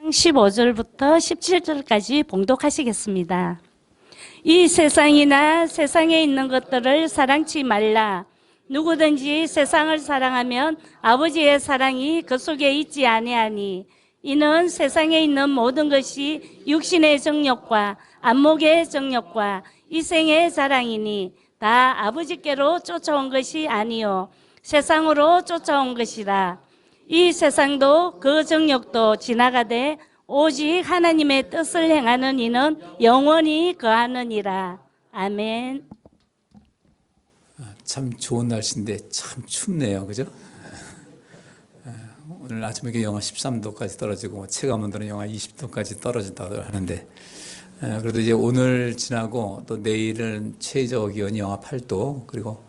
15절부터 17절까지 봉독하시겠습니다. 이 세상이나 세상에 있는 것들을 사랑치 말라. 누구든지 세상을 사랑하면 아버지의 사랑이 그 속에 있지 아니하니 이는 세상에 있는 모든 것이 육신의 정욕과 안목의 정욕과 이생의 자랑이니 다 아버지께로 쫓아온 것이 아니요 세상으로 쫓아온 것이라. 이 세상도 그 정욕도 지나가되 오직 하나님의 뜻을 행하는 이는 영원히 거하느니라. 아멘. 참 좋은 날씨인데 참 춥네요. 그죠? 오늘 아침에 영하 13도까지 떨어지고 체감온도는 영하 20도까지 떨어진다고 하는데 그래도 이제 오늘 지나고 또 내일은 최저 기온이 영하 8도 그리고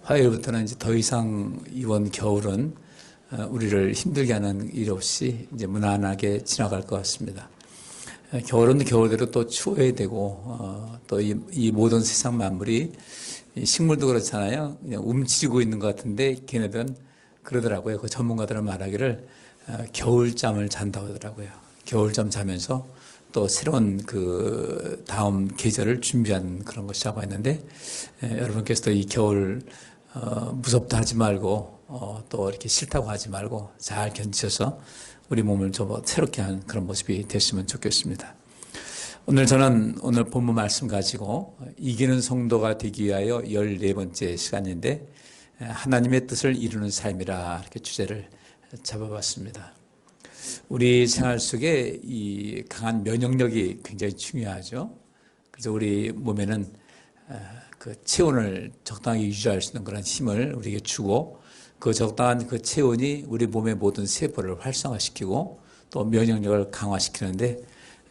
화요일부터는 이제 더 이상 이번 겨울은 우리를 힘들게 하는 일 없이 이제 무난하게 지나갈 것 같습니다. 겨울은 겨울대로 또 추워야 되고 또 이 모든 세상 만물이 식물도 그렇잖아요. 그냥 움츠리고 있는 것 같은데 걔네들은 그러더라고요. 그 전문가들은 말하기를 겨울잠을 잔다고 하더라고요. 겨울잠 자면서 또 새로운 그 다음 계절을 준비하는 그런 것이라고 했는데 여러분께서도 이 겨울 무섭다 하지 말고 또 이렇게 싫다고 하지 말고 잘 견디셔서 우리 몸을 좀 새롭게 하는 그런 모습이 됐으면 좋겠습니다. 저는 오늘 본문 말씀 가지고 이기는 성도가 되기 위하여 14번째 시간인데 하나님의 뜻을 이루는 삶이라 이렇게 주제를 잡아봤습니다. 우리 생활 속에 이 강한 면역력이 굉장히 중요하죠. 그래서 우리 몸에는 그 체온을 적당히 유지할 수 있는 그런 힘을 우리에게 주고 그 적당한 그 체온이 우리 몸의 모든 세포를 활성화시키고 또 면역력을 강화시키는데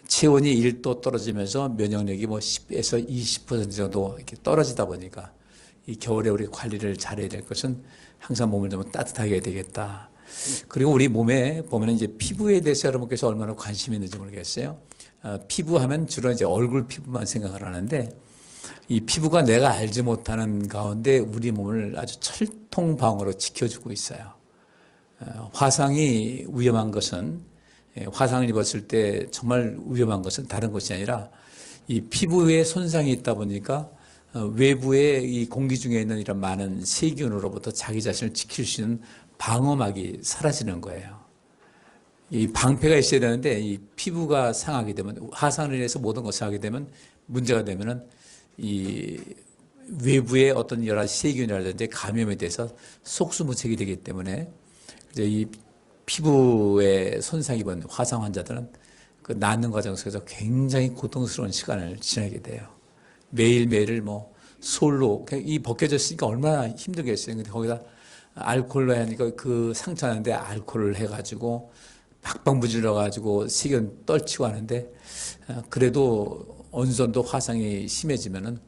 체온이 1도 떨어지면서 면역력이 10에서 20% 정도 이렇게 떨어지다 보니까 이 겨울에 우리 관리를 잘해야 될 것은 항상 몸을 좀 따뜻하게 해야 되겠다. 그리고 우리 몸에 보면 이제 피부에 대해서 여러분께서 얼마나 관심이 있는지 모르겠어요. 피부 하면 주로 이제 얼굴 피부만 생각을 하는데 이 피부가 내가 알지 못하는 가운데 우리 몸을 아주 철통방어로 지켜주고 있어요. 화상이 위험한 것은 화상을 입었을 때 정말 위험한 것은 다른 것이 아니라 이 피부에 손상이 있다 보니까 외부에 이 공기 중에 있는 이런 많은 세균으로부터 자기 자신을 지킬 수 있는 방어막이 사라지는 거예요. 이 방패가 있어야 되는데 이 피부가 상하게 되면 화상을 인해서 모든 것이 상하게 되면 문제가 되면은 이 외부의 어떤 여러 세균이라든지 감염에 대해서 속수무책이 되기 때문에 이제 이 피부에 손상 입은 화상 환자들은 그 낫는 과정 속에서 굉장히 고통스러운 시간을 지나게 돼요. 매일매일을 솔로 이 벗겨졌으니까 얼마나 힘들겠어요. 근데 거기다 알코올로 하니까 그 상처하는데 알코올을 해가지고 박박 무질러가지고 세균 떨치고 하는데 그래도 어느 정도 화상이 심해지면은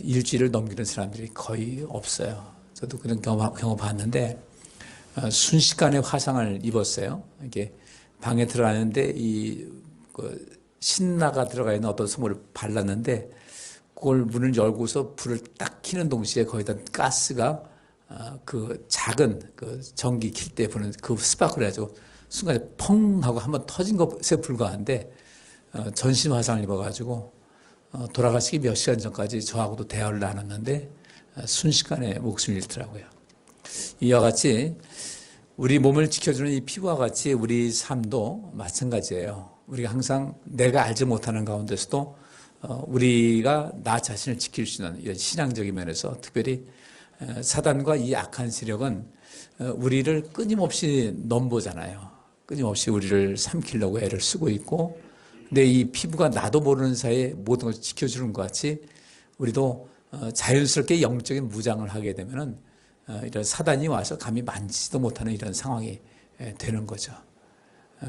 일주일을 넘기는 사람들이 거의 없어요. 저도 그런 경험 봤는데 순식간에 화상을 입었어요. 이게 방에 들어가는데 신라가 들어가 있는 어떤 선물을 발랐는데 그걸 문을 열고서 불을 딱 켜는 동시에 거기다 가스가 그 작은 그 전기 킬 때 부는 그 스파크를 해가지고 순간에 펑 하고 한번 터진 것에 불과한데 전신 화상을 입어가지고 돌아가시기 몇 시간 전까지 저하고도 대화를 나눴는데 순식간에 목숨을 잃더라고요. 이와 같이 우리 몸을 지켜주는 이 피부와 같이 우리 삶도 마찬가지예요. 우리가 항상 내가 알지 못하는 가운데서도 우리가 나 자신을 지킬 수 있는 이런 신앙적인 면에서 특별히 사단과 이 악한 세력은 우리를 끊임없이 넘보잖아요. 끊임없이 우리를 삼키려고 애를 쓰고 있고 근데 이 피부가 나도 모르는 사이에 모든 것을 지켜주는 것 같이 우리도 자연스럽게 영적인 무장을 하게 되면은 이런 사단이 와서 감히 만지지도 못하는 이런 상황이 되는 거죠.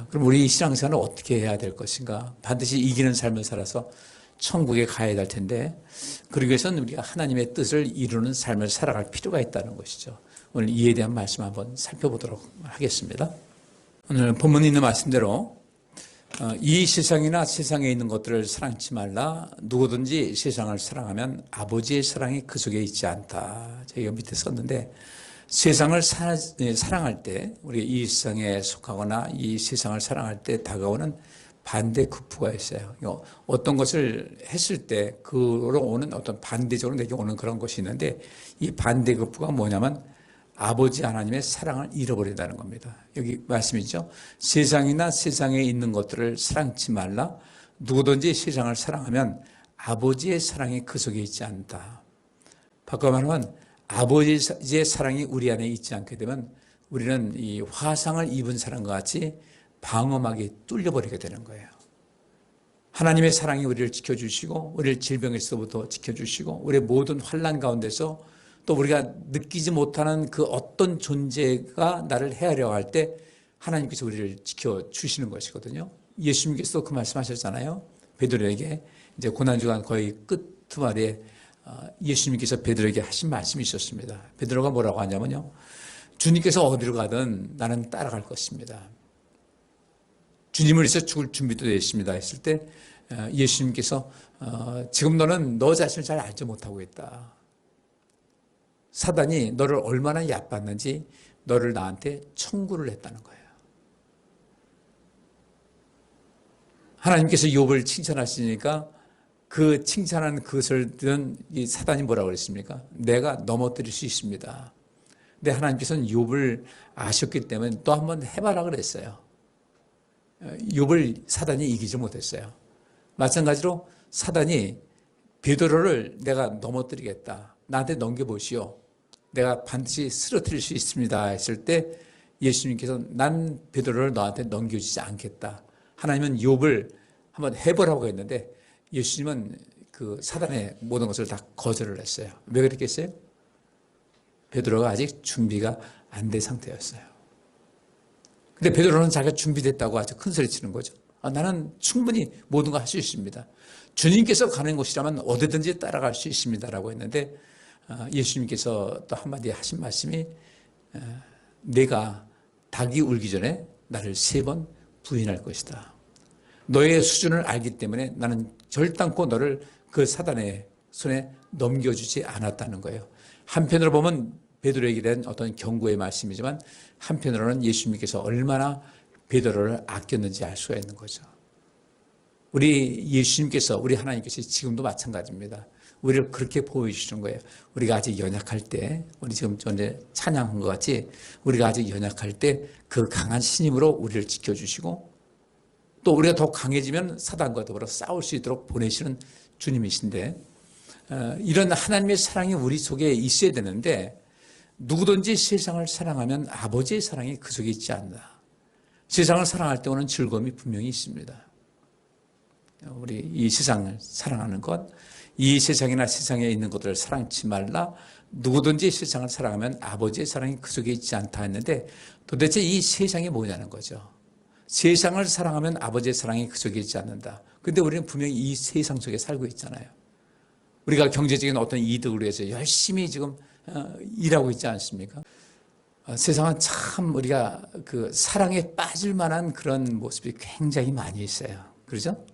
그럼 우리 신앙생활은 어떻게 해야 될 것인가? 반드시 이기는 삶을 살아서 천국에 가야 될 텐데 그러기 위해서는 우리가 하나님의 뜻을 이루는 삶을 살아갈 필요가 있다는 것이죠. 오늘 이에 대한 말씀 한번 살펴보도록 하겠습니다. 오늘 본문에 있는 말씀대로 이 세상이나 세상에 있는 것들을 사랑치 말라. 누구든지 세상을 사랑하면 아버지의 사랑이 그 속에 있지 않다. 제가 밑에 썼는데 세상을 사랑할 때, 우리 이 세상에 속하거나 이 세상을 사랑할 때 다가오는 반대 급부가 있어요. 어떤 것을 했을 때 그로 오는 어떤 반대적으로 내게 오는 그런 것이 있는데, 이 반대 급부가 뭐냐면 아버지 하나님의 사랑을 잃어버린다는 겁니다. 여기 말씀이죠. 세상이나 세상에 있는 것들을 사랑치 말라. 누구든지 세상을 사랑하면 아버지의 사랑이 그 속에 있지 않다. 바꿔 말하면 아버지의 사랑이 우리 안에 있지 않게 되면 우리는 이 화상을 입은 사람과 같이 방어막이 뚫려버리게 되는 거예요. 하나님의 사랑이 우리를 지켜주시고 우리를 질병에서부터 지켜주시고 우리의 모든 환난 가운데서 또 우리가 느끼지 못하는 그 어떤 존재가 나를 헤아려 할 때 하나님께서 우리를 지켜주시는 것이거든요. 예수님께서 그 말씀하셨잖아요. 베드로에게 이제 고난주간 거의 끝말에 예수님께서 베드로에게 하신 말씀이 있었습니다. 베드로가 뭐라고 하냐면요. 주님께서 어디로 가든 나는 따라갈 것입니다. 주님을 위해서 죽을 준비도 되어 있습니다 했을 때 예수님께서 지금 너는 너 자신을 잘 알지 못하고 있다. 사단이 너를 얼마나 얕봤는지 너를 나한테 청구를 했다는 거예요. 하나님께서 욥을 칭찬하시니까 그 칭찬한 그것을 들은 이 사단이 뭐라고 그랬습니까? 내가 넘어뜨릴 수 있습니다. 근데 하나님께서는 욥을 아셨기 때문에 또 한번 해봐라 그랬어요. 욥을 사단이 이기지 못했어요. 마찬가지로 사단이 베드로를 내가 넘어뜨리겠다. 나한테 넘겨보시오. 내가 반드시 쓰러뜨릴 수 있습니다 했을 때 예수님께서 난 베드로를 너한테 넘겨주지 않겠다. 하나님은 욥을 한번 해보라고 했는데 예수님은 그 사단의 모든 것을 다 거절을 했어요. 왜 그랬겠어요? 베드로가 아직 준비가 안 된 상태였어요. 근데 베드로는 자기가 준비됐다고 아주 큰 소리 치는 거죠. 나는 충분히 모든 걸 할 수 있습니다. 주님께서 가는 곳이라면 어디든지 따라갈 수 있습니다라고 했는데 예수님께서 또 한마디 하신 말씀이 내가 닭이 울기 전에 나를 3번 부인할 것이다. 너의 수준을 알기 때문에 나는 절단코 너를 그 사단의 손에 넘겨주지 않았다는 거예요. 한편으로 보면 베드로에게 대한 어떤 경고의 말씀이지만 한편으로는 예수님께서 얼마나 베드로를 아꼈는지 알 수가 있는 거죠. 우리 예수님께서 우리 하나님께서 지금도 마찬가지입니다. 우리를 그렇게 보여주시는 거예요. 우리가 아직 연약할 때 우리 지금 전에 찬양한 것 같이 우리가 아직 연약할 때 그 강한 신임으로 우리를 지켜주시고 또 우리가 더 강해지면 사단과 더불어 싸울 수 있도록 보내시는 주님이신데 이런 하나님의 사랑이 우리 속에 있어야 되는데 누구든지 세상을 사랑하면 아버지의 사랑이 그 속에 있지 않나. 세상을 사랑할 때 오는 즐거움이 분명히 있습니다. 우리 이 세상을 사랑하는 것, 이 세상이나 세상에 있는 것들을 사랑치 말라. 누구든지 세상을 사랑하면 아버지의 사랑이 그 속에 있지 않다 했는데 도대체 이 세상이 뭐냐는 거죠. 세상을 사랑하면 아버지의 사랑이 그 속에 있지 않는다. 그런데 우리는 분명히 이 세상 속에 살고 있잖아요. 우리가 경제적인 어떤 이득을 위해서 열심히 지금 일하고 있지 않습니까? 세상은 참 우리가 그 사랑에 빠질 만한 그런 모습이 굉장히 많이 있어요. 그렇죠?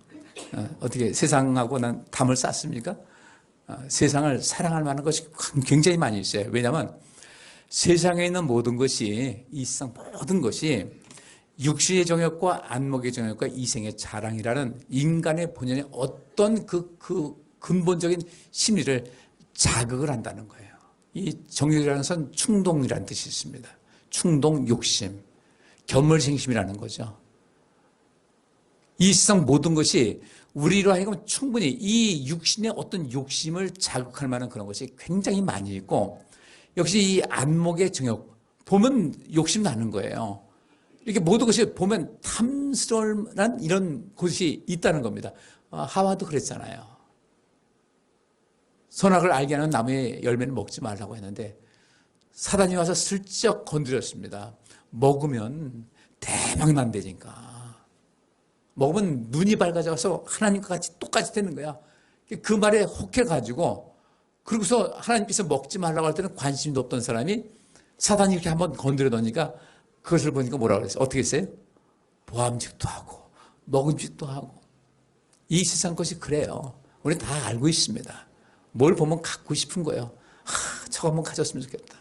어떻게 세상하고 난 담을 쌌습니까? 세상을 사랑할 만한 것이 굉장히 많이 있어요. 왜냐하면 세상에 있는 모든 것이 이 세상 모든 것이 육신의 정욕과 안목의 정욕과 이생의 자랑이라는 인간의 본연의 어떤 그 근본적인 심리를 자극을 한다는 거예요. 이 정욕이라는 것은 충동이라는 뜻이 있습니다. 충동, 욕심, 견물생심이라는 거죠. 이 세상 모든 것이 우리로 하여금 충분히 이 육신의 어떤 욕심을 자극할 만한 그런 것이 굉장히 많이 있고 역시 이 안목의 정욕, 보면 욕심 나는 거예요. 이렇게 모든 것이 보면 탐스러울 만한 이런 곳이 있다는 겁니다. 하와도 그랬잖아요. 선악을 알게 하는 나무의 열매는 먹지 말라고 했는데 사단이 와서 슬쩍 건드렸습니다. 먹으면 대박 난다니까. 먹으면 눈이 밝아져서 하나님과 같이 똑같이 되는 거야. 그 말에 혹해가지고 그러고서 하나님께서 먹지 말라고 할 때는 관심도 없던 사람이 사단이 이렇게 한번 건드려 놓으니까 그것을 보니까 뭐라고 그랬어요? 어떻게 했어요? 보암직도 하고 먹음직도 하고 이 세상 것이 그래요. 우리 다 알고 있습니다. 뭘 보면 갖고 싶은 거예요. 저거 한번 가졌으면 좋겠다.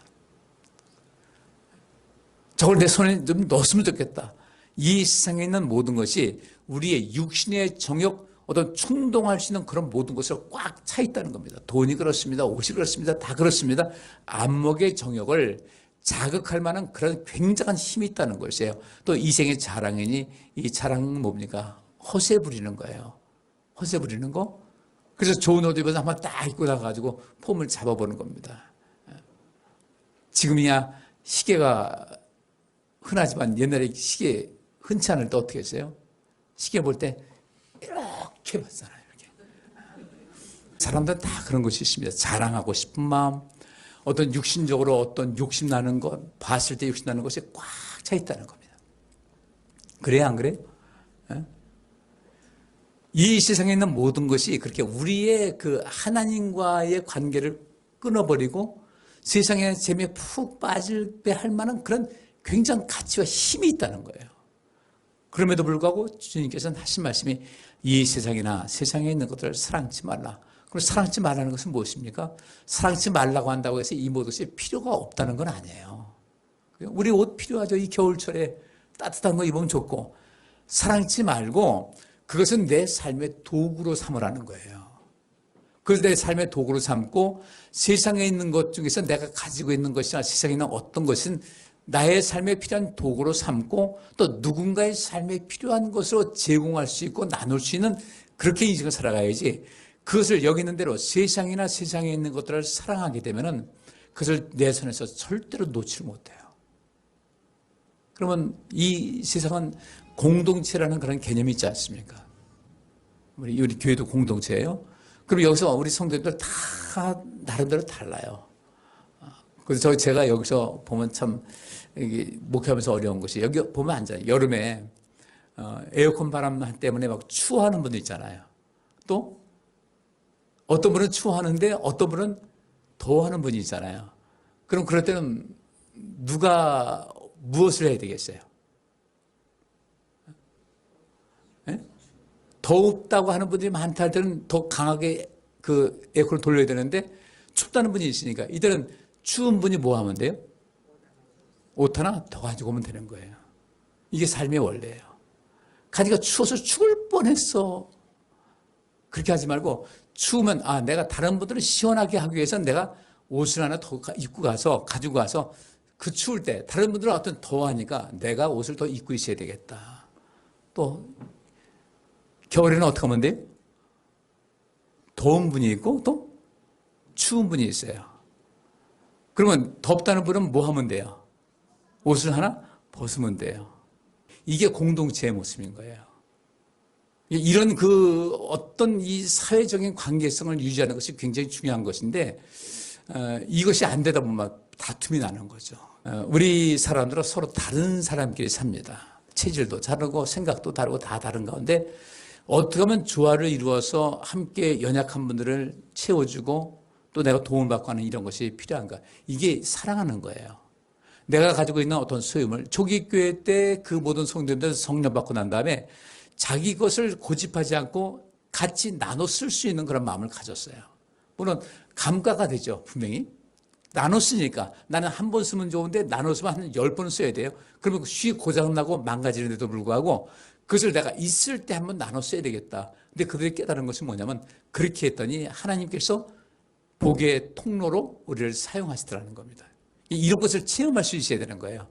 저걸 내 손에 좀 넣었으면 좋겠다. 이 세상에 있는 모든 것이 우리의 육신의 정욕, 어떤 충동할 수 있는 그런 모든 것을 꽉 차 있다는 겁니다. 돈이 그렇습니다. 옷이 그렇습니다. 다 그렇습니다. 안목의 정욕을 자극할 만한 그런 굉장한 힘이 있다는 것이에요. 또 이생의 자랑이니 이 자랑은 뭡니까? 허세 부리는 거예요. 허세 부리는 거. 그래서 좋은 옷 입어서 한번 딱 입고 나가지고 폼을 잡아보는 겁니다. 지금이야 시계가 흔하지만 옛날에 시계 흔치 않을 때 어떻게 했어요? 시계 볼 때 이렇게 봤잖아요. 이렇게. 사람들은 다 그런 것이 있습니다. 자랑하고 싶은 마음, 어떤 육신적으로 어떤 욕심나는 것, 봤을 때 욕심나는 것이 꽉 차 있다는 겁니다. 그래요, 안 그래요? 이 세상에 있는 모든 것이 그렇게 우리의 그 하나님과의 관계를 끊어버리고 세상의 재미에 푹 빠질 때 할 만한 그런 굉장한 가치와 힘이 있다는 거예요. 그럼에도 불구하고 주님께서는 하신 말씀이 이 세상이나 세상에 있는 것들을 사랑치 말라. 그럼 사랑치 말라는 것은 무엇입니까? 사랑치 말라고 한다고 해서 이 모든 것이 필요가 없다는 건 아니에요. 우리 옷 필요하죠. 이 겨울철에 따뜻한 거 입으면 좋고. 사랑치 말고 그것은 내 삶의 도구로 삼으라는 거예요. 그걸 내 삶의 도구로 삼고 세상에 있는 것 중에서 내가 가지고 있는 것이나 세상에 있는 어떤 것은 나의 삶에 필요한 도구로 삼고 또 누군가의 삶에 필요한 것으로 제공할 수 있고 나눌 수 있는 그렇게 인생을 살아가야지 그것을 여기는 대로 세상이나 세상에 있는 것들을 사랑하게 되면은 그것을 내 손에서 절대로 놓지 못해요. 그러면 이 세상은 공동체라는 그런 개념이 있지 않습니까? 우리 교회도 공동체예요. 그럼 여기서 우리 성도들 다 나름대로 달라요. 그래서 제가 여기서 보면 참 목회하면서 어려운 것이 여기 보면 앉아요. 여름에 에어컨 바람 때문에 막 추워하는 분들 있잖아요. 또 어떤 분은 추워하는데 어떤 분은 더워하는 분이 있잖아요. 그럼 그럴 때는 누가 무엇을 해야 되겠어요? 네? 덥다고 하는 분들이 많다 할 때는 더 강하게 그 에어컨을 돌려야 되는데 춥다는 분이 있으니까 이들은 추운 분이 뭐 하면 돼요? 옷 하나 더 가지고 오면 되는 거예요. 이게 삶의 원리예요. 가지가 추워서 죽을 뻔했어. 그렇게 하지 말고 추우면 내가 다른 분들을 시원하게 하기 위해서 내가 옷을 하나 더 입고 가서 가지고 가서 그 추울 때 다른 분들은 어떤 더워하니까 내가 옷을 더 입고 있어야 되겠다. 또 겨울에는 어떻게 하면 돼요? 더운 분이 있고 또 추운 분이 있어요. 그러면 덥다는 분은 뭐 하면 돼요? 옷을 하나 벗으면 돼요. 이게 공동체의 모습인 거예요. 이런 그 어떤 이 사회적인 관계성을 유지하는 것이 굉장히 중요한 것인데 이것이 안 되다 보면 다툼이 나는 거죠. 우리 사람들은 서로 다른 사람끼리 삽니다. 체질도 다르고 생각도 다르고 다 다른 가운데 어떻게 하면 조화를 이루어서 함께 연약한 분들을 채워주고 또 내가 도움을 받고 하는 이런 것이 필요한가. 이게 사랑하는 거예요. 내가 가지고 있는 어떤 소유물, 조기교회 때 그 모든 성도님들 성령 받고 난 다음에 자기 것을 고집하지 않고 같이 나눠 쓸 수 있는 그런 마음을 가졌어요. 물론 감가가 되죠. 분명히. 나눠 쓰니까 나는 한 번 쓰면 좋은데 나눠 쓰면 한 10번 써야 돼요. 그러면 쉬 고장나고 망가지는데도 불구하고 그것을 내가 있을 때 한번 나눠 써야 되겠다. 근데 그들이 깨달은 것이 뭐냐면 그렇게 했더니 하나님께서 복의 통로로 우리를 사용하시더라는 겁니다. 이런 것을 체험할 수 있어야 되는 거예요.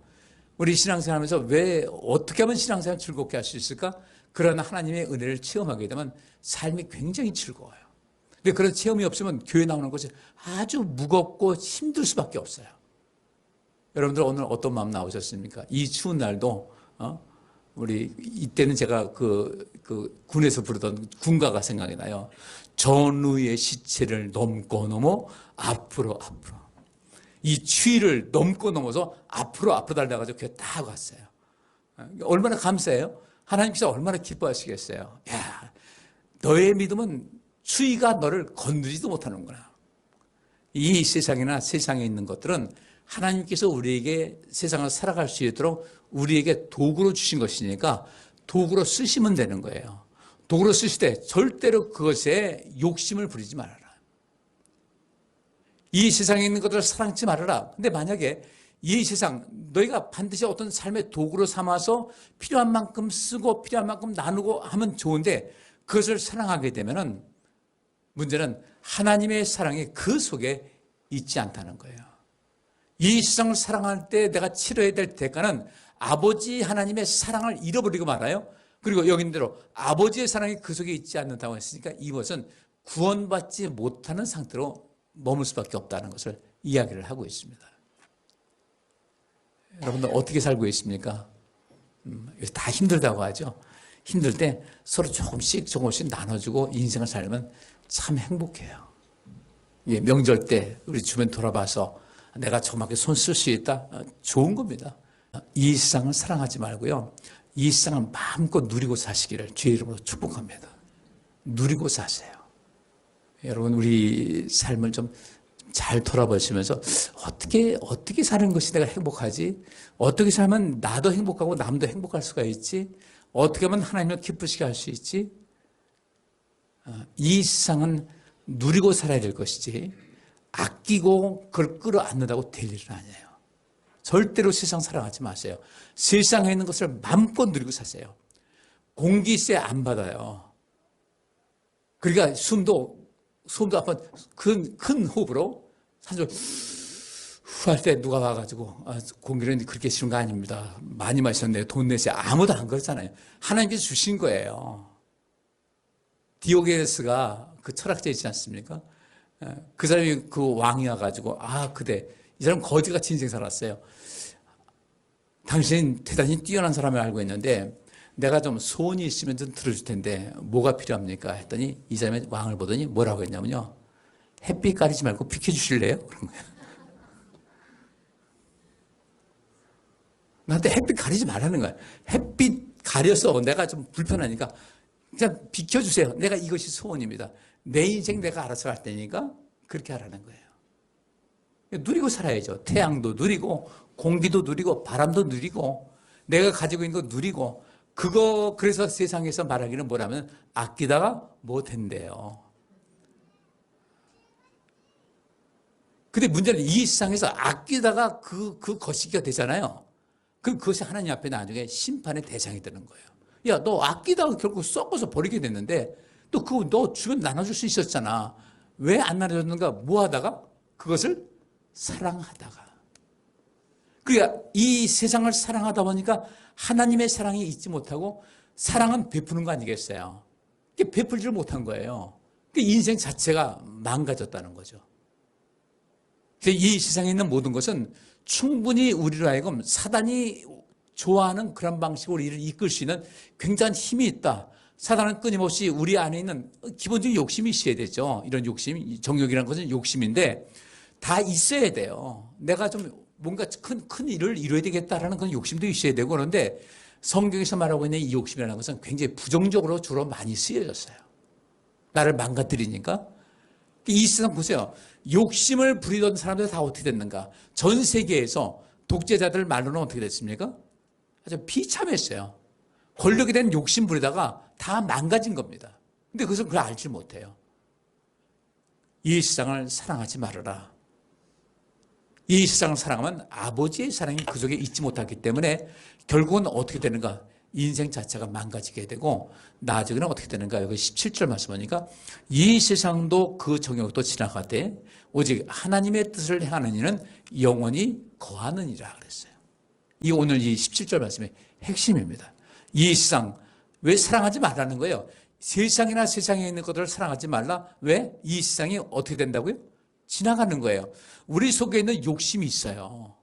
우리 신앙생활하면서 왜 어떻게 하면 신앙생활 즐겁게 할 수 있을까? 그러나 하나님의 은혜를 체험하게 되면 삶이 굉장히 즐거워요. 근데 그런 체험이 없으면 교회 나오는 것이 아주 무겁고 힘들 수밖에 없어요. 여러분들 오늘 어떤 마음 나오셨습니까? 이 추운 날도 우리 이때는 제가 그 군에서 부르던 군가가 생각이 나요. 전우의 시체를 넘고 넘어 앞으로 이 추위를 넘고 넘어서 앞으로 달려가지고 교회 다 갔어요. 얼마나 감사해요? 하나님께서 얼마나 기뻐하시겠어요? 야, 너의 믿음은 추위가 너를 건드리지도 못하는구나. 이 세상이나 세상에 있는 것들은 하나님께서 우리에게 세상을 살아갈 수 있도록 우리에게 도구로 주신 것이니까 도구로 쓰시면 되는 거예요. 도구로 쓰실 때 절대로 그것에 욕심을 부리지 말아라. 이 세상에 있는 것들을 사랑치 말아라. 근데 만약에 이 세상 너희가 반드시 어떤 삶의 도구로 삼아서 필요한 만큼 쓰고 필요한 만큼 나누고 하면 좋은데 그것을 사랑하게 되면은 문제는 하나님의 사랑이 그 속에 있지 않다는 거예요. 이 세상을 사랑할 때 내가 치러야 될 대가는 아버지 하나님의 사랑을 잃어버리고 말아요. 그리고 여기 있는 대로 아버지의 사랑이 그 속에 있지 않는다고 했으니까 이것은 구원받지 못하는 상태로 머물 수밖에 없다는 것을 이야기를 하고 있습니다. 여러분들 어떻게 살고 있습니까? 다 힘들다고 하죠. 힘들 때 서로 조금씩 나눠주고 인생을 살면 참 행복해요. 예, 명절 때 우리 주변 돌아봐서 내가 저만큼 손 쓸 수 있다? 좋은 겁니다. 이 세상을 사랑하지 말고요. 이 세상을 마음껏 누리고 사시기를 주의 이름으로 축복합니다. 누리고 사세요. 여러분 우리 삶을 좀 잘 돌아보시면서 어떻게 사는 것이 내가 행복하지? 어떻게 살면 나도 행복하고 남도 행복할 수가 있지? 어떻게 하면 하나님을 기쁘시게 할 수 있지? 이 세상은 누리고 살아야 될 것이지 아끼고 그걸 끌어안는다고 될 일은 아니에요. 절대로 세상 사랑하지 마세요. 세상에 있는 것을 마음껏 누리고 사세요. 공기세 안 받아요. 그러니까 숨도 한번 큰 호흡으로 산소 후 할 때 누가 와가지고 공기는 그렇게 싫은 거 아닙니다. 많이 마셨네요. 돈 내세요. 아무도 안 그러잖아요. 하나님께서 주신 거예요. 디오게네스가 그 철학자 있지 않습니까? 그 사람이 그 왕이 와가지고 그대 이 사람 거지같이 인생 살았어요. 당신 대단히 뛰어난 사람을 알고 있는데 내가 좀 소원이 있으면 좀 들어줄 텐데 뭐가 필요합니까? 했더니 이 사람이 왕을 보더니 뭐라고 했냐면요. 햇빛 가리지 말고 비켜주실래요? 그런 거예요. 나한테 햇빛 가리지 말라는 거야. 햇빛 가려서 내가 좀 불편하니까 그냥 비켜주세요. 내가 이것이 소원입니다. 내 인생 내가 알아서 할 테니까 그렇게 하라는 거예요. 누리고 살아야죠. 태양도 누리고 공기도 누리고 바람도 누리고 내가 가지고 있는 거 누리고 그래서 세상에서 말하기는 뭐라면 아끼다가 못한대요. 근데 문제는 이 세상에서 아끼다가 그 거시기가 되잖아요. 그럼 그것이 하나님 앞에 나중에 심판의 대상이 되는 거예요. 야, 너 아끼다가 결국 썩어서 버리게 됐는데 또 그거 너 주변 나눠줄 수 있었잖아. 왜 안 나눠줬는가? 뭐 하다가? 그것을 사랑하다가. 그러니까 이 세상을 사랑하다 보니까 하나님의 사랑이 있지 못하고 사랑은 베푸는 거 아니겠어요? 베풀지를 못한 거예요. 인생 자체가 망가졌다는 거죠. 이 세상에 있는 모든 것은 충분히 우리로 하여금 사단이 좋아하는 그런 방식으로 우리를 이끌 수 있는 굉장한 힘이 있다. 사단은 끊임없이 우리 안에 있는 기본적인 욕심이 있어야 되죠. 이런 욕심, 정욕이라는 것은 욕심인데 다 있어야 돼요. 내가 좀 뭔가 큰 일을 이뤄야 되겠다라는 그런 욕심도 있어야 되고 그런데 성경에서 말하고 있는 이 욕심이라는 것은 굉장히 부정적으로 주로 많이 쓰여졌어요. 나를 망가뜨리니까. 이 세상 보세요. 욕심을 부리던 사람들 다 어떻게 됐는가? 전 세계에서 독재자들 말로는 어떻게 됐습니까? 아주 비참했어요. 권력에 대한 욕심 부리다가 다 망가진 겁니다. 근데 그것을 그걸 알지 못해요. 이 세상을 사랑하지 말아라. 이 세상을 사랑하면 아버지의 사랑이 그 속에 있지 못하기 때문에 결국은 어떻게 되는가? 인생 자체가 망가지게 되고 나중에는 어떻게 되는가? 여기 17절 말씀 보니까 이 세상도 그 정욕도 지나가되 오직 하나님의 뜻을 행하는 이는 영원히 거하느니라 그랬어요. 이 오늘 이 17절 말씀의 핵심입니다. 이 세상 왜 사랑하지 말라는 거예요? 세상이나 세상에 있는 것들을 사랑하지 말라. 왜? 이 세상이 어떻게 된다고요? 지나가는 거예요. 우리 속에 있는 욕심이 있어요.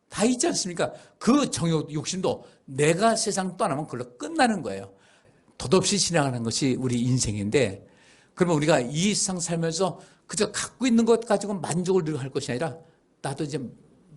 다 있지 않습니까? 그 정욕, 욕심도 내가 세상 떠나면 그걸로 끝나는 거예요. 덧없이 지나가는 것이 우리 인생인데 그러면 우리가 이 세상 살면서 그저 갖고 있는 것 가지고 만족을 누리고 할 것이 아니라 나도 이제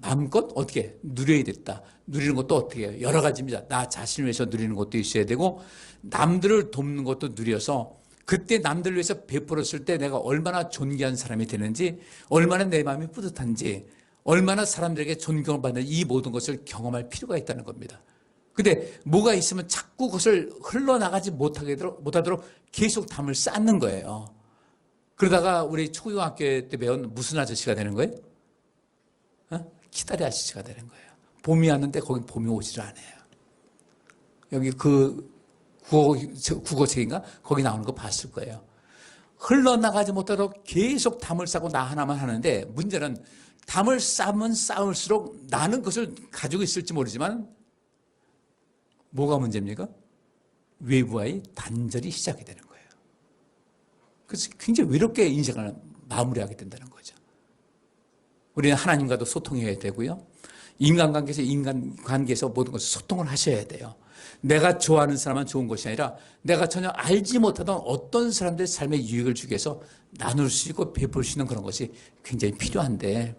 마음껏 어떻게 누려야 됐다. 누리는 것도 어떻게 해요? 여러 가지입니다. 나 자신을 위해서 누리는 것도 있어야 되고 남들을 돕는 것도 누려서 그때 남들을 위해서 베풀었을 때 내가 얼마나 존귀한 사람이 되는지 얼마나 내 마음이 뿌듯한지 얼마나 사람들에게 존경을 받는 이 모든 것을 경험할 필요가 있다는 겁니다. 근데 뭐가 있으면 자꾸 그것을 흘러나가지 못하도록 계속 담을 쌓는 거예요. 그러다가 우리 초등학교 때 배운 무슨 아저씨가 되는 거예요? 기다려야 지체가 되는 거예요. 봄이 왔는데 거기 봄이 오지를 않아요. 여기 그 국어책인가? 거기 나오는 거 봤을 거예요. 흘러나가지 못하도록 계속 담을 싸고 나 하나만 하는데 문제는 담을 쌓으면 쌓을수록 나는 그것을 가지고 있을지 모르지만 뭐가 문제입니까? 외부와의 단절이 시작이 되는 거예요. 그래서 굉장히 외롭게 인생을 마무리하게 된다는 거죠. 우리는 하나님과도 소통해야 되고요. 인간관계에서 모든 것을 소통을 하셔야 돼요. 내가 좋아하는 사람만 좋은 것이 아니라 내가 전혀 알지 못하던 어떤 사람들의 삶에 유익을 주기 위해서 나눌 수 있고 베풀 수 있는 그런 것이 굉장히 필요한데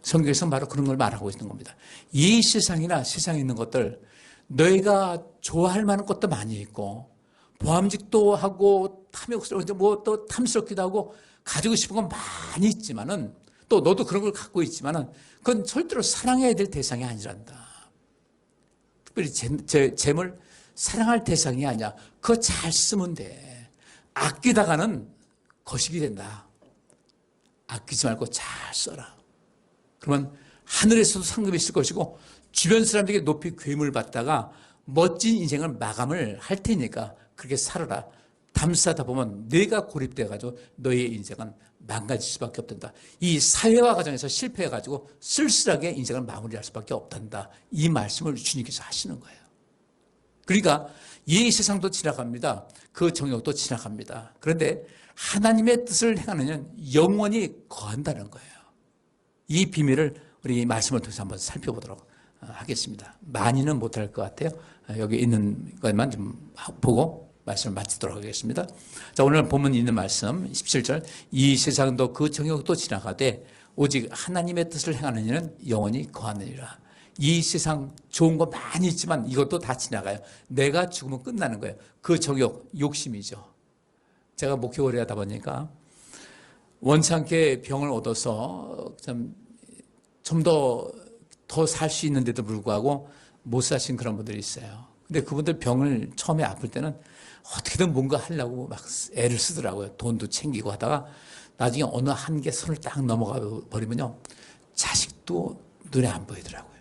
성경에서 바로 그런 걸 말하고 있는 겁니다. 이 세상이나 세상에 있는 것들 너희가 좋아할 만한 것도 많이 있고 보암직도 하고 탐욕스러운데 뭐 또 탐스럽기도 하고 가지고 싶은 건 많이 있지만은 또 너도 그런 걸 갖고 있지만은 그건 절대로 사랑해야 될 대상이 아니란다. 특별히 재물 사랑할 대상이 아니야. 그거 잘 쓰면 돼. 아끼다가는 거식이 된다. 아끼지 말고 잘 써라. 그러면 하늘에서도 상급이 있을 것이고 주변 사람들에게 높이 괴물 받다가 멋진 인생을 마감을 할 테니까 그렇게 살아라. 담싸다 보면 내가 고립돼가지고 너의 인생은 망가질 수밖에 없단다. 이 사회화 과정에서 실패해가지고 쓸쓸하게 인생을 마무리할 수밖에 없단다. 이 말씀을 주님께서 하시는 거예요. 그러니까 이 세상도 지나갑니다. 그 정욕도 지나갑니다. 그런데 하나님의 뜻을 행하는 이는 영원히 거한다는 거예요. 이 비밀을 우리 말씀을 통해서 한번 살펴보도록 하겠습니다. 많이는 못할 것 같아요. 여기 있는 것만 좀 보고 말씀을 마치도록 하겠습니다. 자, 오늘 본문 있는 말씀 17절 이 세상도 그 정욕도 지나가되 오직 하나님의 뜻을 행하는 이는 영원히 거하느니라. 이 세상 좋은 거 많이 있지만 이것도 다 지나가요. 내가 죽으면 끝나는 거예요. 그 정욕, 욕심이죠. 제가 목회 오래 하다 보니까 원치 않게 병을 얻어서 좀 더 살 수 있는데도 불구하고 못 사신 그런 분들이 있어요. 근데 그분들 병을 처음에 아플 때는 어떻게든 뭔가 하려고 막 애를 쓰더라고요. 돈도 챙기고 하다가 나중에 어느 한계 선을 딱 넘어가 버리면요. 자식도 눈에 안 보이더라고요.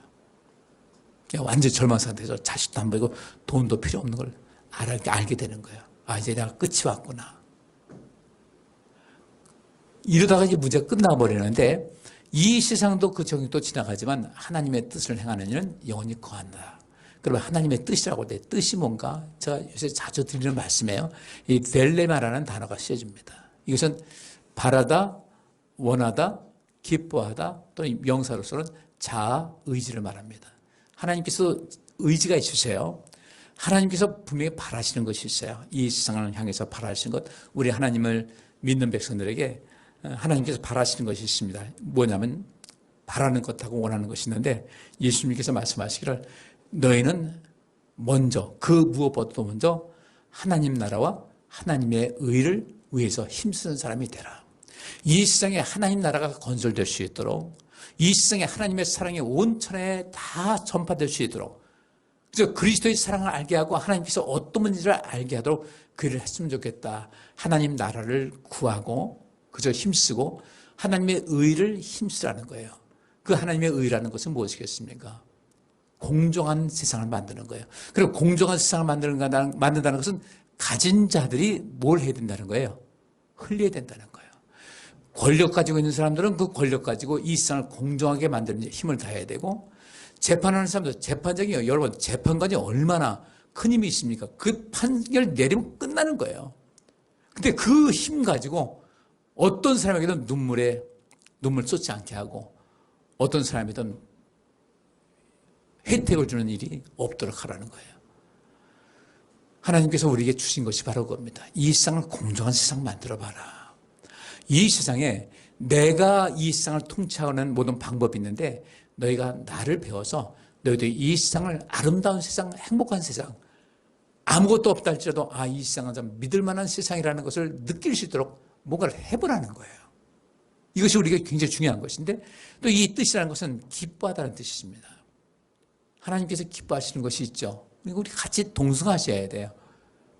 그냥 완전 절망 상태에서 자식도 안 보이고 돈도 필요 없는 걸 알게 되는 거예요. 아, 이제 내가 끝이 왔구나. 이러다가 이제 문제가 끝나버리는데 이 세상도 그 정욕도 지나가지만 하나님의 뜻을 행하는 이는 영원히 거한다. 그러면 하나님의 뜻이라고 돼. 뜻이 뭔가? 제가 요새 자주 드리는 말씀이에요. 이 델레마라는 단어가 쓰여집니다. 이것은 바라다, 원하다, 기뻐하다 또는 명사로서는 자아, 의지를 말합니다. 하나님께서 의지가 있으세요. 하나님께서 분명히 바라시는 것이 있어요. 이 세상을 향해서 바라시는 것. 우리 하나님을 믿는 백성들에게 하나님께서 바라시는 것이 있습니다. 뭐냐면 바라는 것하고 원하는 것이 있는데 예수님께서 말씀하시기를 너희는 먼저 그 무엇보다도 먼저 하나님 나라와 하나님의 의를 위해서 힘쓰는 사람이 되라. 이 세상에 하나님 나라가 건설될 수 있도록 이 세상에 하나님의 사랑이 온 천하에 다 전파될 수 있도록 그래서 그리스도의 사랑을 알게 하고 하나님께서 어떤 분인지를 알게 하도록 그 일을 했으면 좋겠다. 하나님 나라를 구하고 그저 힘쓰고 하나님의 의를 힘쓰라는 거예요. 그 하나님의 의라는 것은 무엇이겠습니까? 공정한 세상을 만드는 거예요. 그리고 공정한 세상을 만든다는 것은 가진 자들이 뭘 해야 된다는 거예요? 흘려야 된다는 거예요. 권력 가지고 있는 사람들은 그 권력 가지고 이 세상을 공정하게 만드는 힘을 다해야 되고 재판하는 사람들, 재판장이요. 여러분, 재판관이 얼마나 큰 힘이 있습니까? 그 판결 내리면 끝나는 거예요. 근데 그 힘 가지고 어떤 사람에게든 눈물 쏟지 않게 하고 어떤 사람이든 혜택을 주는 일이 없도록 하라는 거예요. 하나님께서 우리에게 주신 것이 바로 그겁니다. 이 세상을 공정한 세상 만들어봐라. 이 세상에 내가 이 세상을 통치하는 모든 방법이 있는데 너희가 나를 배워서 너희도 이 세상을 아름다운 세상, 행복한 세상 아무것도 없다 할지라도 이 세상은 좀 믿을 만한 세상이라는 것을 느낄 수 있도록 뭔가를 해보라는 거예요. 이것이 우리가 굉장히 중요한 것인데 또 이 뜻이라는 것은 기뻐하다는 뜻입니다. 하나님께서 기뻐하시는 것이 있죠. 우리 같이 동승하셔야 돼요.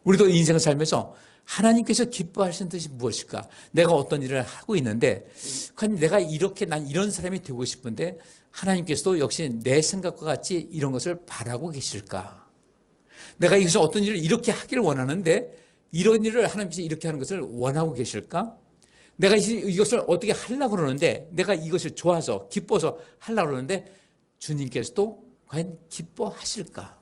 우리도 인생을 살면서 하나님께서 기뻐하시는 뜻이 무엇일까? 내가 어떤 일을 하고 있는데, 내가 난 이런 사람이 되고 싶은데, 하나님께서도 역시 내 생각과 같이 이런 것을 바라고 계실까? 내가 이것을 어떤 일을 이렇게 하기를 원하는데 이런 일을 하나님께서 이렇게 하는 것을 원하고 계실까? 내가 이것을 어떻게 하려고 그러는데 내가 이것을 좋아서 기뻐서 하려고 그러는데 주님께서도 과연 기뻐하실까?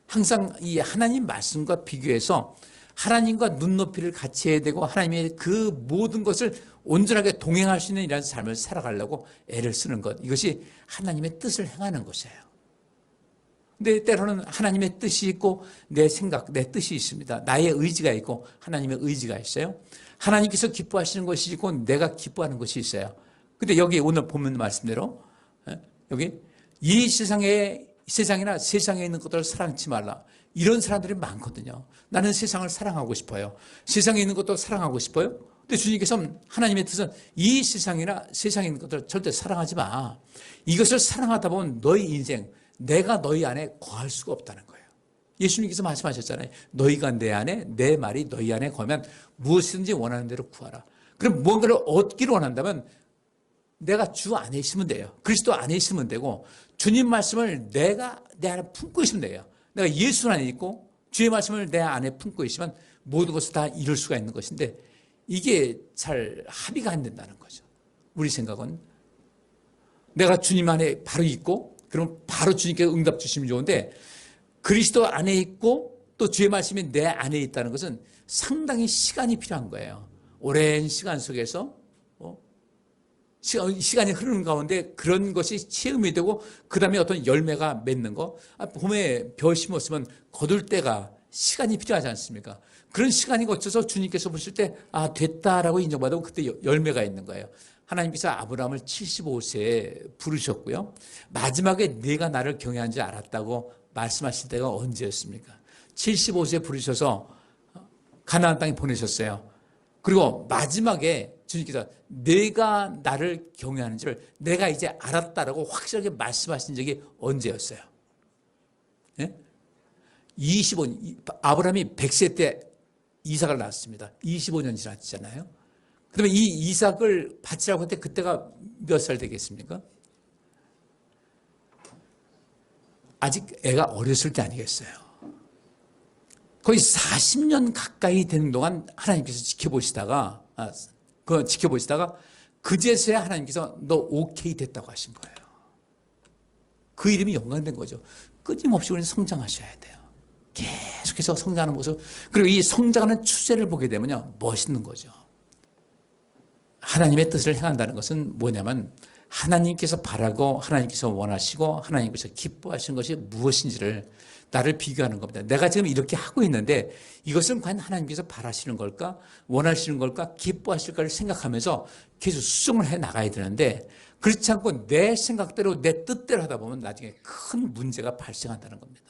항상 이 하나님 말씀과 비교해서 하나님과 눈높이를 같이 해야 되고 하나님의 그 모든 것을 온전하게 동행할 수 있는 이런 삶을 살아가려고 애를 쓰는 것, 이것이 하나님의 뜻을 행하는 것이에요. 근데 때로는 하나님의 뜻이 있고 내 생각, 내 뜻이 있습니다. 나의 의지가 있고 하나님의 의지가 있어요. 하나님께서 기뻐하시는 것이 있고 내가 기뻐하는 것이 있어요. 근데 여기 오늘 보면 말씀대로 여기 이 세상이나 세상에 있는 것들을 사랑치 말라. 이런 사람들이 많거든요. 나는 세상을 사랑하고 싶어요. 세상에 있는 것도 사랑하고 싶어요. 근데 주님께서는 하나님의 뜻은 이 세상이나 세상에 있는 것들을 절대 사랑하지 마. 이것을 사랑하다 보면 너희 인생, 내가 너희 안에 거할 수가 없다는 거예요. 예수님께서 말씀하셨잖아요. 너희가 내 안에, 내 말이 너희 안에 거면 무엇이든지 원하는 대로 구하라. 그럼 무언가를 얻기를 원한다면 내가 주 안에 있으면 돼요. 그리스도 안에 있으면 되고 주님 말씀을 내가 내 안에 품고 있으면 돼요. 내가 예수 안에 있고 주의 말씀을 내 안에 품고 있으면 모든 것을 다 이룰 수가 있는 것인데 이게 잘 합의가 안 된다는 거죠. 우리 생각은 내가 주님 안에 바로 있고 그럼 바로 주님께서 응답 주시면 좋은데 그리스도 안에 있고 또 주의 말씀이 내 안에 있다는 것은 상당히 시간이 필요한 거예요. 오랜 시간 속에서 시간이 흐르는 가운데 그런 것이 체험이 되고 그 다음에 어떤 열매가 맺는 거. 봄에 벼 심었으면 거둘 때가 시간이 필요하지 않습니까? 그런 시간이 거쳐서 주님께서 보실 때 됐다라고 인정받고 그때 열매가 있는 거예요. 하나님께서 아브라함을 75세에 부르셨고요. 마지막에 내가 나를 경외한 줄 알았다고 말씀하실 때가 언제였습니까? 75세에 부르셔서 가나안 땅에 보내셨어요. 그리고 마지막에 주님께서 내가 나를 경외하는 줄 내가 이제 알았다라고 확실하게 말씀하신 적이 언제였어요? 예? 25년, 아브라함이 100세 때 이삭을 낳았습니다. 25년 지났잖아요. 그러면 이 이삭을 바치라고 할 때 그때가 몇 살 되겠습니까? 아직 애가 어렸을 때 아니겠어요. 거의 40년 가까이 되는 동안 하나님께서 지켜보시다가 그제서야 하나님께서 너 오케이 됐다고 하신 거예요. 그 이름이 연관된 거죠. 끊임없이 우리는 성장하셔야 돼요. 계속해서 성장하는 모습. 그리고 이 성장하는 추세를 보게 되면요, 멋있는 거죠. 하나님의 뜻을 행한다는 것은 뭐냐면 하나님께서 바라고 하나님께서 원하시고 하나님께서 기뻐하시는 것이 무엇인지를 나를 비교하는 겁니다. 내가 지금 이렇게 하고 있는데 이것은 과연 하나님께서 바라시는 걸까? 원하시는 걸까? 기뻐하실까를 생각하면서 계속 수정을 해 나가야 되는데 그렇지 않고 내 생각대로 내 뜻대로 하다 보면 나중에 큰 문제가 발생한다는 겁니다.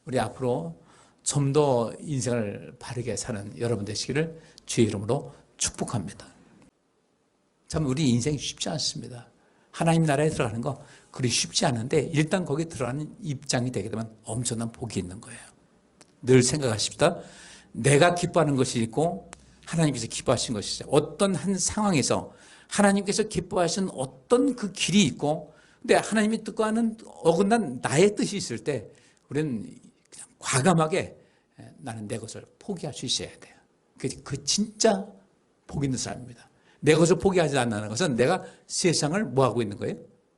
우리 앞으로 좀 더 인생을 바르게 사는 여러분 되시기를 주의 이름으로 축복합니다. 참 우리 인생이 쉽지 않습니다. 하나님 나라에 들어가는 거 그리 쉽지 않은데 일단 거기에 들어가는 입장이 되게 되면 엄청난 복이 있는 거예요. 늘 생각하십시다. 내가 기뻐하는 것이 있고 하나님께서 기뻐하신 것이 있어요. 어떤 한 상황에서 하나님께서 기뻐하신 어떤 그 길이 있고 근데 하나님의 뜻과는 어긋난 나의 뜻이 있을 때 우리는 그냥 과감하게 나는 내 것을 포기할 수 있어야 돼요. 그 진짜 복 있는 사람입니다. 내 것을 포기하지 않는 것은 내가 세상을 뭐하고 있는 거예요?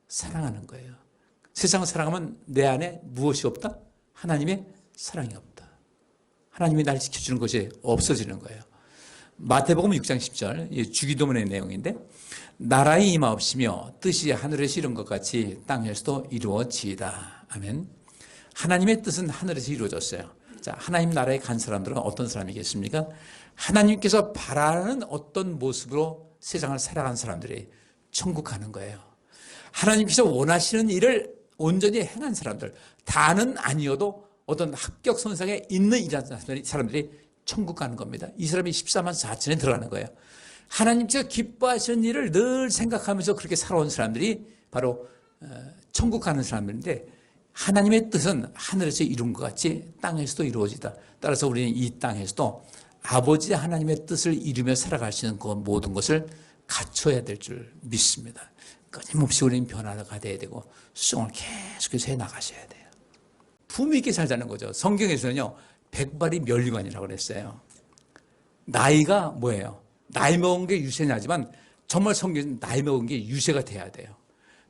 사랑하는 거예요. 세상을 사랑하면 내 안에 무엇이 없다? 하나님의 사랑이 없다. 하나님이 날 지켜주는 것이 없어지는 거예요. 마태복음 6장 10절 주기도문의 내용인데 나라의 임하옵시며 뜻이 하늘에서 이룬 것 같이 땅에서도 이루어지이다. 아멘. 하나님의 뜻은 하늘에서 이루어졌어요. 자, 하나님 나라에 간 사람들은 어떤 사람이겠습니까? 하나님께서 바라는 어떤 모습으로 세상을 살아간 사람들이 천국 가는 거예요. 하나님께서 원하시는 일을 온전히 행한 사람들, 다는 아니어도 어떤 합격 선상에 있는 이런 사람들이 천국 가는 겁니다. 이 사람이 14만 4천에 들어가는 거예요. 하나님께서 기뻐하시는 일을 늘 생각하면서 그렇게 살아온 사람들이 바로 천국 가는 사람들인데 하나님의 뜻은 하늘에서 이룬 것 같이 땅에서도 이루어지다. 따라서 우리는 이 땅에서도 아버지 하나님의 뜻을 이루며 살아갈 수 있는 그 모든 것을 갖춰야 될 줄 믿습니다. 끊임없이 우리는 변화가 돼야 되고 수정을 계속해서 해 나가셔야 돼요. 품위 있게 살자는 거죠. 성경에서는요, 백발이 면류관이라고 그랬어요. 나이가 뭐예요? 나이 먹은 게 유세냐지만 정말 성경은 나이 먹은 게 유세가 돼야 돼요.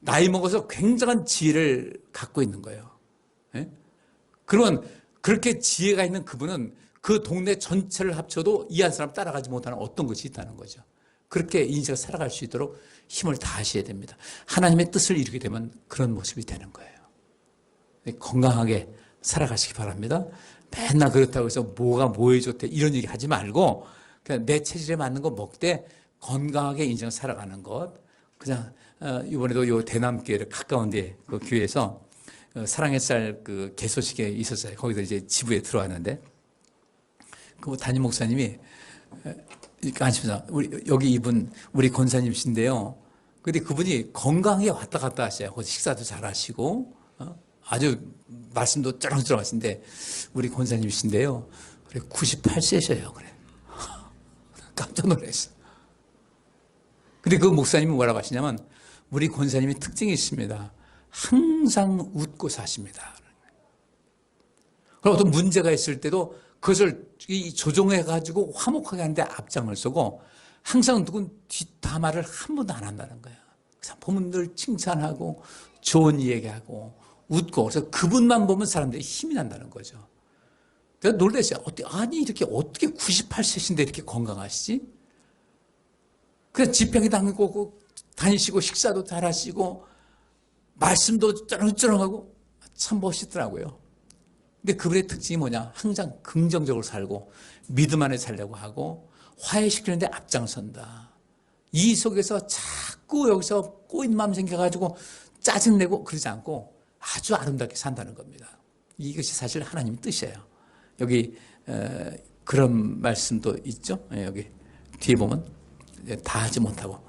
나이 먹어서 굉장한 지혜를 갖고 있는 거예요. 예? 그러면 그렇게 지혜가 있는 그분은 그 동네 전체를 합쳐도 이 한 사람 따라가지 못하는 어떤 것이 있다는 거죠. 그렇게 인생을 살아갈 수 있도록 힘을 다하셔야 됩니다. 하나님의 뜻을 이루게 되면 그런 모습이 되는 거예요. 건강하게 살아가시기 바랍니다. 맨날 그렇다고 해서 뭐가 뭐에 좋대 이런 얘기 하지 말고 그냥 내 체질에 맞는 거 먹되 건강하게 인생을 살아가는 것. 그냥 이번에도 요 대남교회를 가까운 데 그 교회에서 사랑의 쌀 그 개소식에 있었어요. 거기서 이제 지부에 들어왔는데 그 담임 목사님이 안심사 여기 이분 우리 권사님이신데요. 근데 그분이 건강하게 왔다 갔다 하셔요. 식사도 잘 하시고 아주 말씀도 쩌렁쩌렁 하신데 우리 권사님이신데요. 그래 98세셔요. 그래 깜짝 놀랐어요. 근데 그 목사님이 뭐라고 하시냐면 우리 권사님이 특징이 있습니다. 항상 웃고 사십니다. 그리고 어떤 문제가 있을 때도 그것을 조정해가지고 화목하게 하는데 앞장을 서고 항상 누군 뒷담화를 한 번도 안 한다는 거예요. 그래서 보면 늘 칭찬하고 좋은 얘기하고 웃고 그래서 그분만 보면 사람들이 힘이 난다는 거죠. 내가 놀랐어요. 아니 이렇게 어떻게 98세신데 이렇게 건강하시지? 그래서 집회도 다니시고 식사도 잘 하시고 말씀도 쩌렁쩌렁하고 참 멋있더라고요. 근데 그분의 특징이 뭐냐? 항상 긍정적으로 살고 믿음 안에 살려고 하고 화해시키는데 앞장선다. 이 속에서 자꾸 여기서 꼬인 마음 생겨가지고 짜증내고 그러지 않고 아주 아름답게 산다는 겁니다. 이것이 사실 하나님의 뜻이에요. 여기 그런 말씀도 있죠. 여기 뒤에 보면 다 하지 못하고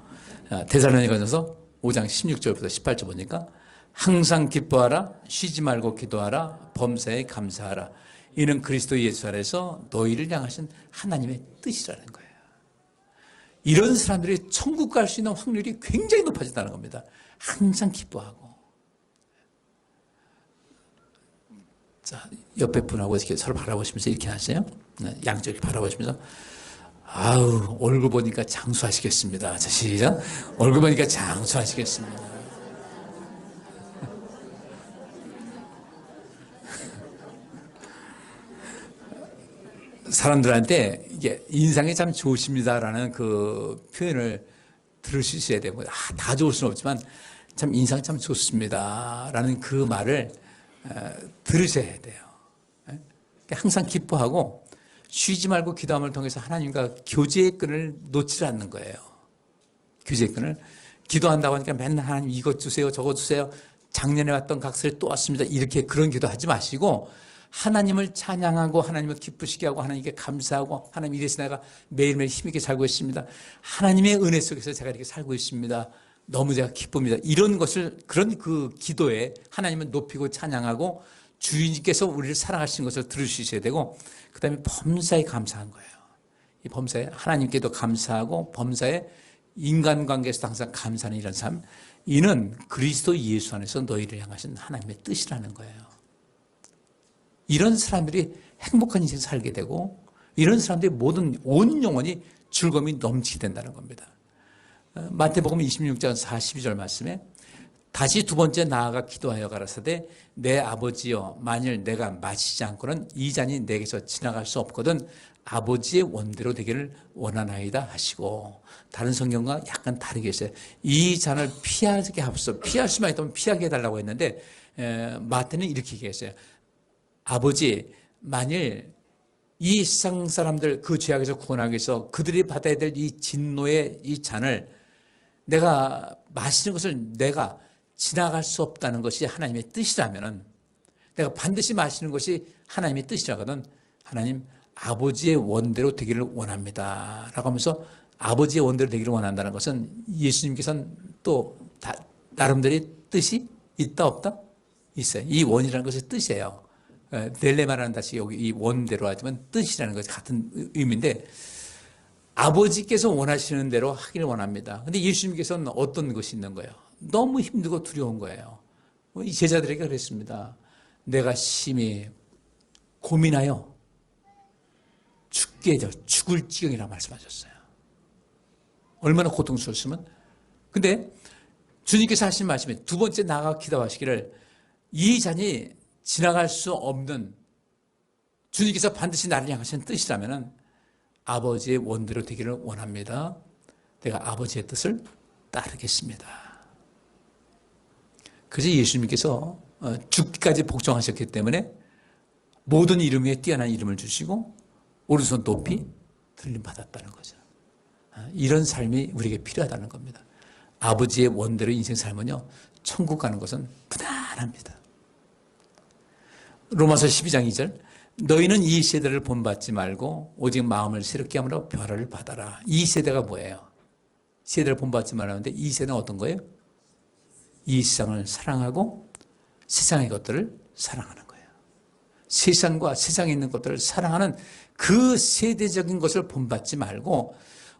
데살로니가전서 5장 16절부터 18절 보니까 항상 기뻐하라 쉬지 말고 기도하라 범사에 감사하라 이는 그리스도 예수 안에서 너희를 향하신 하나님의 뜻이라는 거예요. 이런 사람들이 천국 갈 수 있는 확률이 굉장히 높아진다는 겁니다. 항상 기뻐하고 자 옆에 분하고 이렇게 서로 바라보시면서 이렇게 하세요. 양쪽을 바라보시면서 아우 얼굴 보니까 장수하시겠습니다. 자 시작. 얼굴 보니까 장수하시겠습니다. 사람들한테 이게 인상이 참 좋으십니다라는 그 표현을 들으셔야 되고 다 좋을 수는 없지만 참 인상 참 좋습니다라는 그 말을 들으셔야 돼요. 항상 기뻐하고 쉬지 말고 기도함을 통해서 하나님과 교제의 끈을 놓지 않는 거예요. 교제의 끈을 기도한다고 하니까 맨날 하나님 이것 주세요 저것 주세요 작년에 왔던 각설이 또 왔습니다 이렇게 그런 기도하지 마시고 하나님을 찬양하고 하나님을 기쁘시게 하고 하나님께 감사하고 하나님 이래서 내가 매일매일 힘있게 살고 있습니다. 하나님의 은혜 속에서 제가 이렇게 살고 있습니다. 너무 제가 기쁩니다. 이런 것을 그런 그 기도에 하나님을 높이고 찬양하고 주인께서 우리를 사랑하시는 것을 들으셔야 되고 그 다음에 범사에 감사한 거예요. 이 범사에 하나님께도 감사하고 범사에 인간관계에서도 항상 감사하는 이런 삶 이는 그리스도 예수 안에서 너희를 향하신 하나님의 뜻이라는 거예요. 이런 사람들이 행복한 인생 살게 되고 이런 사람들이 모든 온 영혼이 즐거움이 넘치게 된다는 겁니다. 마태복음 26장 42절 말씀에 다시 두 번째 나아가 기도하여 가라사대 내 아버지여 만일 내가 마시지 않고는 이 잔이 내게서 지나갈 수 없거든 아버지의 원대로 되기를 원하나이다 하시고 다른 성경과 약간 다르게 했어요. 이 잔을 피하게 하소서 피할 수만 있다면 피하게 해달라고 했는데 마태는 이렇게 얘기했어요. 아버지 만일 이 세상 사람들 그 죄악에서 구원하기 위해서 그들이 받아야 될 이 진노의 이 잔을 내가 마시는 것을 내가 지나갈 수 없다는 것이 하나님의 뜻이라면 내가 반드시 마시는 것이 하나님의 뜻이라거든 하나님 아버지의 원대로 되기를 원합니다 라고 하면서 아버지의 원대로 되기를 원한다는 것은 예수님께서는 또 나름대로의 뜻이 있다 없다? 있어요. 이 원이라는 것의 뜻이에요. 델레마라는 다시 여기 이 원대로 하지만 뜻이라는 것이 같은 의미인데 아버지께서 원하시는 대로 하기를 원합니다. 근데 예수님께서는 어떤 것이 있는 거예요? 너무 힘들고 두려운 거예요. 이 제자들에게 그랬습니다. 내가 심히 고민하여 죽게 되어 죽을 지경이라 말씀하셨어요. 얼마나 고통스러웠으면. 근데 주님께서 하신 말씀에 두 번째 나아가 기도하시기를 이 잔이 지나갈 수 없는 주님께서 반드시 나를 향하신 뜻이라면 아버지의 원대로 되기를 원합니다. 내가 아버지의 뜻을 따르겠습니다. 그래서 예수님께서 죽기까지 복종하셨기 때문에 모든 이름 위에 뛰어난 이름을 주시고 오른손 높이 들림받았다는 거죠. 이런 삶이 우리에게 필요하다는 겁니다. 아버지의 원대로 인생 살면요, 천국 가는 것은 무난합니다. 로마서 12장 2절, 너희는 이 세대를 본받지 말고 오직 마음을 새롭게 함으로 변화를 받아라. 이 세대가 뭐예요? 세대를 본받지 말라는데 이 세대는 어떤 거예요? 이 세상을 사랑하고 세상의 것들을 사랑하는 거예요. 세상과 세상에 있는 것들을 사랑하는 그 세대적인 것을 본받지 말고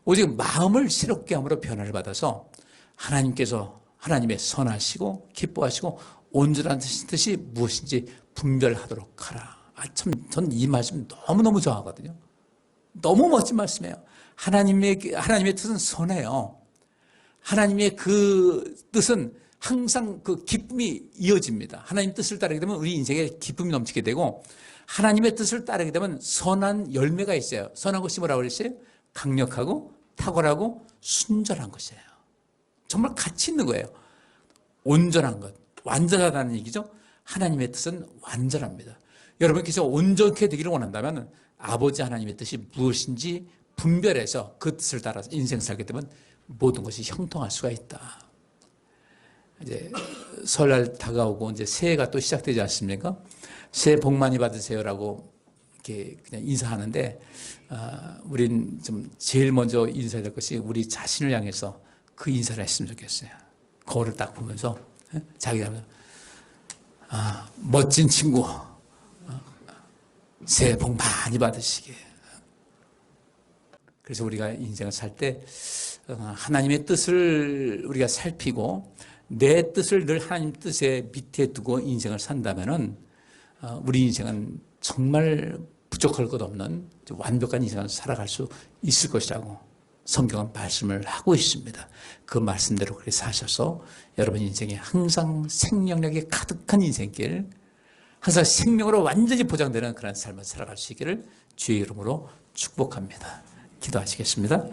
오직 마음을 새롭게 함으로 변화를 받아서 하나님께서 하나님의 선하시고 기뻐하시고 온전한 뜻이 무엇인지 분별하도록 하라. 참, 전 이 말씀 너무너무 좋아하거든요. 너무 멋진 말씀이에요. 하나님의 뜻은 선해요. 하나님의 그 뜻은 항상 그 기쁨이 이어집니다. 하나님 뜻을 따르게 되면 우리 인생에 기쁨이 넘치게 되고 하나님의 뜻을 따르게 되면 선한 열매가 있어요. 선한 것이 뭐라고 그랬어요? 강력하고 탁월하고 순전한 것이에요. 정말 가치 있는 거예요. 온전한 것, 완전하다는 얘기죠. 하나님의 뜻은 완전합니다. 여러분께서 온전케 되기를 원한다면 아버지 하나님의 뜻이 무엇인지 분별해서 그 뜻을 따라서 인생 살게 되면 모든 것이 형통할 수가 있다. 이제 설날 다가오고 이제 새해가 또 시작되지 않습니까? 새해 복 많이 받으세요라고 이렇게 그냥 인사하는데, 우린 좀 제일 먼저 인사해야 될 것이 우리 자신을 향해서 그 인사를 했으면 좋겠어요. 거울을 딱 보면서 자기가 멋진 친구, 새해 복 많이 받으시게. 그래서 우리가 인생을 살 때 하나님의 뜻을 우리가 살피고 내 뜻을 늘 하나님 뜻의 밑에 두고 인생을 산다면은 우리 인생은 정말 부족할 것 없는 완벽한 인생을 살아갈 수 있을 것이라고 성경은 말씀을 하고 있습니다. 그 말씀대로 그렇게 사셔서 여러분 인생에 항상 생명력이 가득한 인생길, 항상 생명으로 완전히 보장되는 그런 삶을 살아갈 수 있기를 주의 이름으로 축복합니다. 기도하시겠습니다.